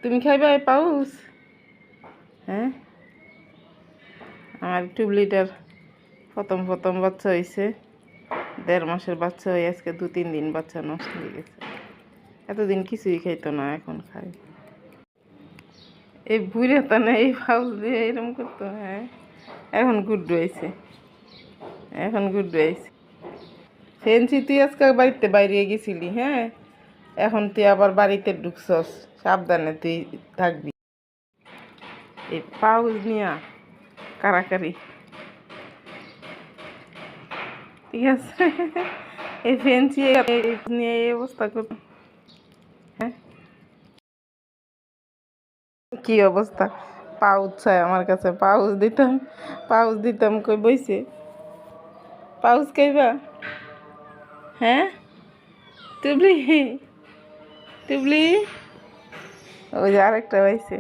তুমি খাইবা এই পাউস? হ্যাঁ, আমার টুবলিটার প্রথম প্রথম বাচ্চা হয়েছে, 1.5 মাসের বাচ্চা হয়ে আজকে 2-3 দিন বাচ্চা নষ্ট হয়ে গেছে। এতদিন কিছুই খাইতো না, এখন খাই। এই বুড়ে তো না, এই পাউস দিয়ে এরকম করতো। হ্যাঁ, এখন গুড হয়েছে, এখন গুড হয়েছে। ফেন্সি, তুই আজকে বাড়িতে বাইরে গেছিলি? হ্যাঁ, এখন তুই আবার বাড়িতে ঢুকছস, সাবধানে তুই থাকবি। এই পাউস নিয়া কারাকারি, ঠিক আছে? এই ফেন্সি নিয়ে এই অবস্থা করতো। হ্যাঁ, কি অবস্থা? পাউচ চাই আমার কাছে, পাউচ দিতাম, কই বইছে? পাউচ খাইবা? হ্যাঁ, টুবলি, টুবলি, ওই যে আরেকটা হয়েছে।